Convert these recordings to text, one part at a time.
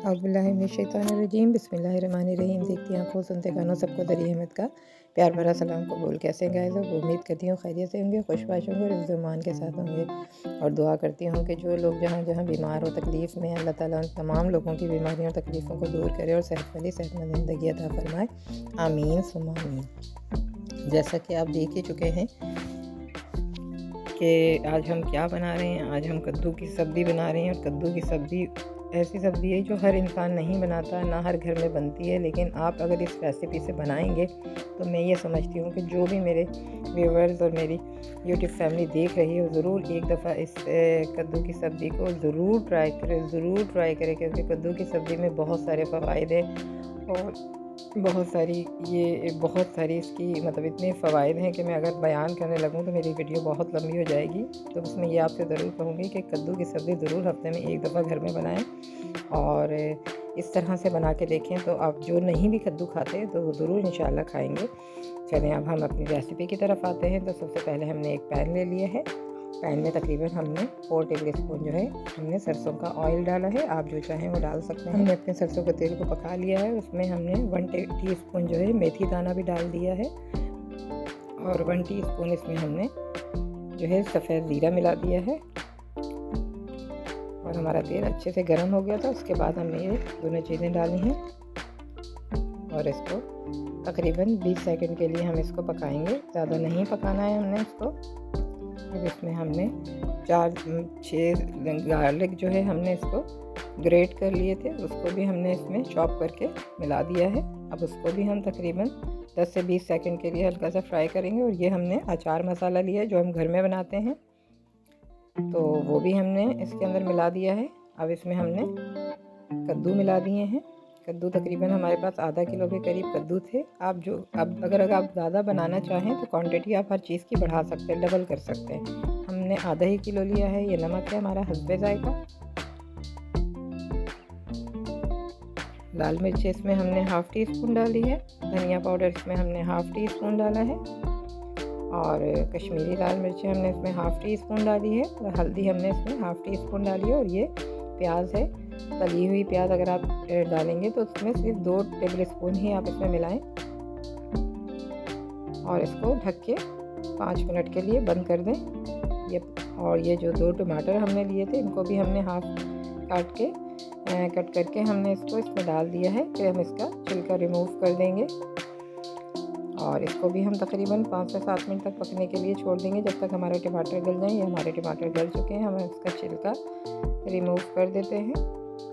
औज़ुबिल्लाहिमिनश्शैतानिर्रजीम बिस्मिल्लाहिर्रहमानिर्रहीम। देखती आंखों सुनते कानों सबको दरी अहमद का प्यार भरा सलाम कबूल। कैसे हैं गाइस? अब उम्मीद करती हूँ खैरियत से होंगे, खुशबाश होंगे और इज़्ज़ो-ईमान के साथ होंगे। और दुआ करती हूँ कि जो लोग जहाँ जहाँ बीमार हो, तकलीफ़ में, अल्लाह ताला उन तमाम लोगों की बीमारियों और तकलीफ़ों को दूर करे और सेहत वाली सेहतमंद ज़िंदगी अता फ़रमाए। आमीन सुम्मा आमीन। जैसा कि आप देख ही चुके हैं कि आज हम क्या बना रहे हैं। आज हम कद्दू की सब्ज़ी बना रहे हैं और कद्दू की सब्ज़ी ऐसी सब्ज़ी है जो हर इंसान नहीं बनाता, ना हर घर में बनती है। लेकिन आप अगर इस रेसिपी से बनाएंगे तो मैं ये समझती हूँ कि जो भी मेरे व्यूअर्स और मेरी यूट्यूब फैमिली देख रही है वो एक दफ़ा इस कद्दू की सब्ज़ी को ज़रूर ट्राई करें क्योंकि कद्दू की सब्ज़ी में बहुत सारे फ़वाइद हैं और बहुत सारी इसकी मतलब इतने फ़वाइद हैं कि मैं अगर बयान करने लगूँ तो मेरी वीडियो बहुत लंबी हो जाएगी। तो उसमें ये आपसे ज़रूर कहूँगी कि कद्दू की सब्ज़ी ज़रूर हफ्ते में एक दफ़ा घर में बनाएं और इस तरह से बना के देखें तो आप जो नहीं भी कद्दू खाते तो ज़रूर इंशाल्लाह खाएंगे। चलें अब हम अपनी रेसिपी की तरफ आते हैं। तो सबसे पहले हमने एक पैन ले लिया है। पैन में तकरीबन हमने 4 टेबल स्पून जो है हमने सरसों का ऑयल डाला है। आप जो चाहें वो डाल सकते हैं। हमने अपने सरसों के तेल को पका लिया है। उसमें हमने 1 टीस्पून जो है मेथी दाना भी डाल दिया है और 1 टीस्पून इसमें हमने जो है सफ़ेद ज़ीरा मिला दिया है और हमारा तेल अच्छे से गर्म हो गया था। उसके बाद हमने ये दोनों चीज़ें डाली हैं और इसको तकरीबन 20 सेकंड के लिए हम इसको पकाएंगे। ज़्यादा नहीं पकाना है हमने इसको। अब इसमें हमने 4-6 गार्लिक जो है हमने इसको ग्रेट कर लिए थे, उसको भी हमने इसमें चॉप करके मिला दिया है। अब उसको भी हम तकरीबन 10 से 20 सेकंड के लिए हल्का सा फ्राई करेंगे। और ये हमने अचार मसाला लिया है जो हम घर में बनाते हैं, तो वो भी हमने इसके अंदर मिला दिया है। अब इसमें हमने कद्दू मिला दिए हैं। कद्दू तकरीबन हमारे पास आधा किलो के करीब कद्दू थे। अब अगर आप ज़्यादा बनाना चाहें तो क्वांटिटी आप हर चीज़ की बढ़ा सकते हैं, डबल कर सकते हैं। हमने आधा ही किलो लिया है। ये नमक है हमारा हस्बे जायका। लाल मिर्च इसमें हमने 1/2 टीस्पून डाली है। धनिया पाउडर इसमें हमने 1/2 टीस्पून डाला है और कश्मीरी लाल मिर्च हमने इसमें 1/2 टीस्पून डाली है और हल्दी हमने इसमें 1/2 टीस्पून डाली है। और ये प्याज है, तली हुई प्याज अगर आप डालेंगे तो उसमें सिर्फ 2 टेबल स्पून ही आप इसमें मिलाएं और इसको ढक के 5 मिनट के लिए बंद कर दें। और ये जो 2 टमाटर हमने लिए थे इनको भी हमने हाफ कट करके हमने इसमें डाल दिया है। फिर हम इसका छिलका रिमूव कर देंगे और इसको भी हम तकरीबन 5 से 7 मिनट तक पकने के लिए छोड़ देंगे जब तक हमारे टमाटर गल जाएं। ये हमारे टमाटर गल चुके हैं। हम इसका छिलका रिमूव कर देते हैं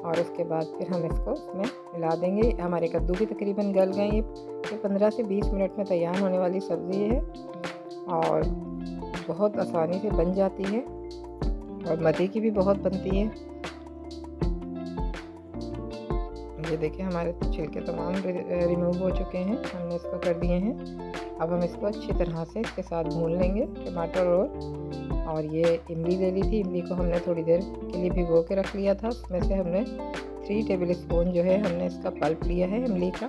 और उसके बाद फिर हम इसको इसमें मिला देंगे। हमारे कद्दू भी तकरीबन गल गए। ये 15 से 20 मिनट में तैयार होने वाली सब्ज़ी है और बहुत आसानी से बन जाती है और मज़े की भी बहुत बनती है। ये देखिए हमारे छिलके तमाम रिमूव हो चुके हैं, हमने इसको कर दिए हैं। अब हम इसको अच्छी तरह से इसके साथ भून लेंगे टमाटर और ये इमली ले ली थी। इमली को हमने थोड़ी देर के लिए भिगो के रख लिया था। उसमें से हमने 3 टेबल स्पून जो है हमने इसका पल्प लिया है इमली का।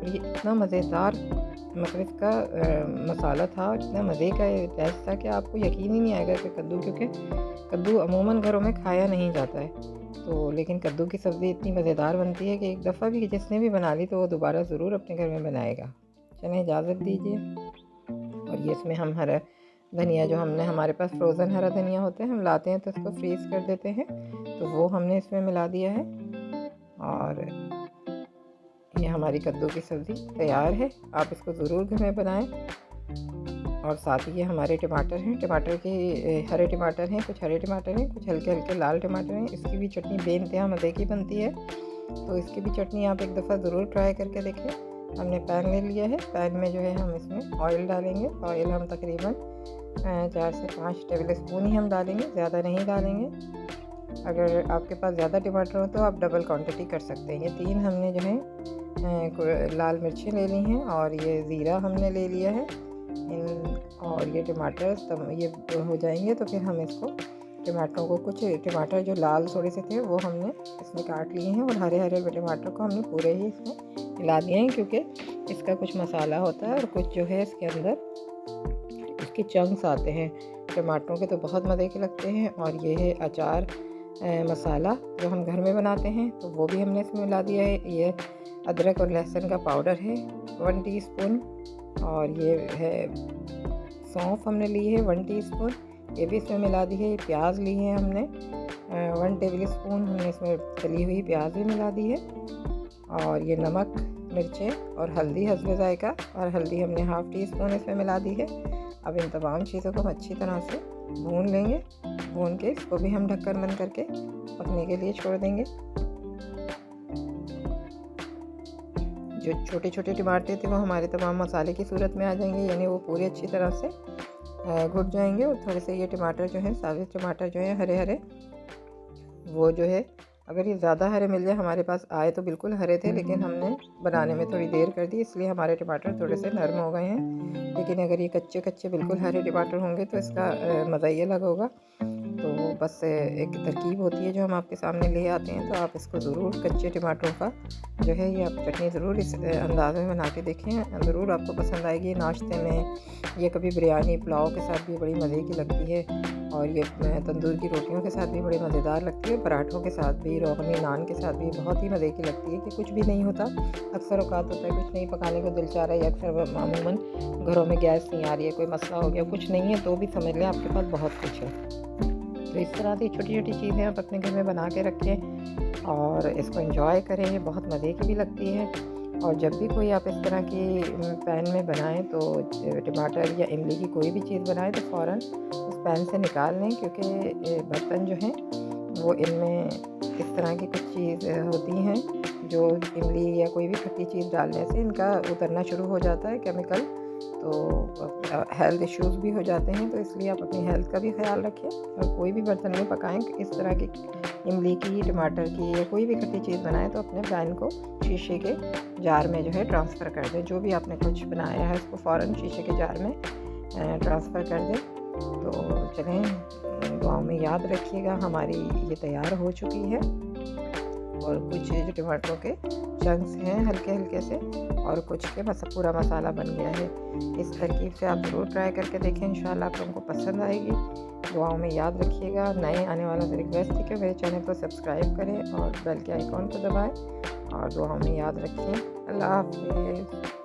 ये इतना मज़ेदार मतलब इसका मसाला था, इतना मज़े का टेस्ट था कि आपको यकीन ही नहीं आएगा कि क्योंकि कद्दू अमूमन घरों में खाया नहीं जाता है तो लेकिन कद्दू की सब्ज़ी इतनी मज़ेदार बनती है कि एक दफ़ा भी जिसने भी बना ली तो वो दोबारा ज़रूर अपने घर में बनाएगा। चलें इजाज़त दीजिए। और ये इसमें हम हरा धनिया जो हमारे पास फ्रोज़न हरा धनिया होता है, हम लाते हैं तो इसको फ्रीज़ कर देते हैं, तो वो हमने इसमें मिला दिया है। और ये हमारी कद्दू की सब्ज़ी तैयार है। आप इसको ज़रूर घर में बनाएं। और साथ ही ये हमारे टमाटर हैं, टमाटर के हरे टमाटर हैं, कुछ हरे टमाटर हैं, कुछ हल्के हल्के लाल टमाटर हैं। इसकी भी चटनी बेइंतहा मज़े की बनती है, तो इसकी भी चटनी आप एक दफ़ा ज़रूर ट्राई करके देखें। हमने पैन ले लिया है। पैन में जो है हम इसमें ऑयल डालेंगे। ऑयल हम तकरीबन 4 से 5 टेबल स्पून ही हम डालेंगे, ज़्यादा नहीं डालेंगे। अगर आपके पास ज़्यादा टमाटर हो तो आप डबल क्वांटिटी कर सकते हैं। ये 3 हमने जो है लाल मिर्चें ले ली हैं और ये ज़ीरा हमने ले लिया है। और ये टमाटर तब ये हो जाएंगे तो फिर हम इसको टमाटरों को कुछ टमाटर जो लाल थोड़े से थे वो हमने इसमें काट लिए हैं और हरे हरे टमाटर को हमने पूरे ही इसमें मिला दिए हैं क्योंकि इसका कुछ मसाला होता है और कुछ जो है इसके अंदर इसके चंक्स आते हैं। टमाटरों के तो बहुत मज़े के लगते हैं और ये है अचार मसाला जो हम घर में बनाते हैं तो वो भी हमने इसमें मिला दिया है। ये अदरक और लहसुन का पाउडर है 1 टीस्पून, और ये है सौंफ हमने ली है 1 टीस्पून, ये भी इसमें मिला दी है। प्याज ली है हमने 1 टेबल स्पून, हमने इसमें तली हुई प्याज भी मिला दी है। और ये नमक, मिर्चें और हल्दी हस्बे जायका, और हल्दी हमने हाफ़ टी स्पून इसमें मिला दी है। अब इन तमाम चीज़ों को हम अच्छी तरह से भून लेंगे। भून के इसको भी हम ढक्कन बंद करके पकने के लिए छोड़ देंगे। जो छोटे छोटे टमाटर थे वो हमारे तमाम मसाले की सूरत में आ जाएंगे, यानी वो पूरे अच्छी तरह से घुट जाएंगे। और थोड़े से ये टमाटर जो है, साबित टमाटर जो है हरे हरे, वो जो है अगर ये ज़्यादा हरे मिल जाए, हमारे पास आए तो बिल्कुल हरे थे, लेकिन हमने बनाने में थोड़ी देर कर दी, इसलिए हमारे टमाटर थोड़े से नरम हो गए हैं। लेकिन अगर ये कच्चे कच्चे बिल्कुल हरे टमाटर होंगे तो इसका मज़ा ही अलग होगा। तो बस एक तरकीब होती है जो हम आपके सामने ले आते हैं, तो आप इसको ज़रूर कच्चे टमाटरों का जो है ये आप चटनी ज़रूर इस अंदाज़ में बना के देखें, ज़रूर आपको पसंद आएगी। नाश्ते में ये कभी बिरयानी पुलाव के साथ भी बड़ी मज़े की लगती है, और ये तंदूर की रोटियों के साथ भी बड़ी मज़ेदार लगती है, पराठों के साथ भी, रोगनी नान के साथ भी बहुत ही मज़े की लगती है। कि कुछ भी नहीं होता, अक्सर औकात होता है कुछ नहीं पकाने को दिल चाह रहा है, या अक्सर मामूमन घरों में गैस नहीं आ रही है, कोई मसला हो गया, कुछ नहीं है, तो भी समझ लें आपके पास बहुत कुछ है। तो इस तरह से छोटी छोटी चीज़ें आप अपने घर में बना के रखें और इसको एंजॉय करें, ये बहुत मज़े की भी लगती है। और जब भी कोई आप इस तरह की पैन में बनाएं तो टमाटर या इमली की कोई भी चीज़ बनाएं तो फ़ौरन उस पैन से निकाल लें, क्योंकि बर्तन जो हैं वो इनमें इस तरह की कुछ चीज़ होती हैं जो इमली या कोई भी खट्टी चीज़ डालने से इनका उतरना शुरू हो जाता है केमिकल, तो हेल्थ इश्यूज़ भी हो जाते हैं। तो इसलिए आप अपनी हेल्थ का भी ख्याल रखें, और कोई भी बर्तन में पकाएं इस तरह की इमली की, टमाटर की या कोई भी खट्टी चीज़ बनाएं तो अपने पैन को शीशे के जार में जो है ट्रांसफ़र कर दें। जो भी आपने कुछ बनाया है उसको फ़ौरन शीशे के जार में ट्रांसफ़र कर दें। तो चलें, दुआओं में याद रखिएगा। हमारी ये तैयार हो चुकी है, और कुछ जो टमाटरों के चंक्स हैं हल्के हल्के से, और कुछ के पूरा मसाला बन गया है। इस तरकीब से आप ज़रूर ट्राई करके देखें, इंशाल्लाह आपको पसंद आएगी। दुआओं में याद रखिएगा। नए आने वालों से रिक्वेस्ट है कि मेरे चैनल को सब्सक्राइब करें और बेल के आइकॉन को दबाएं, और दुआओं में याद रखें। अल्लाह हाफ़िज़।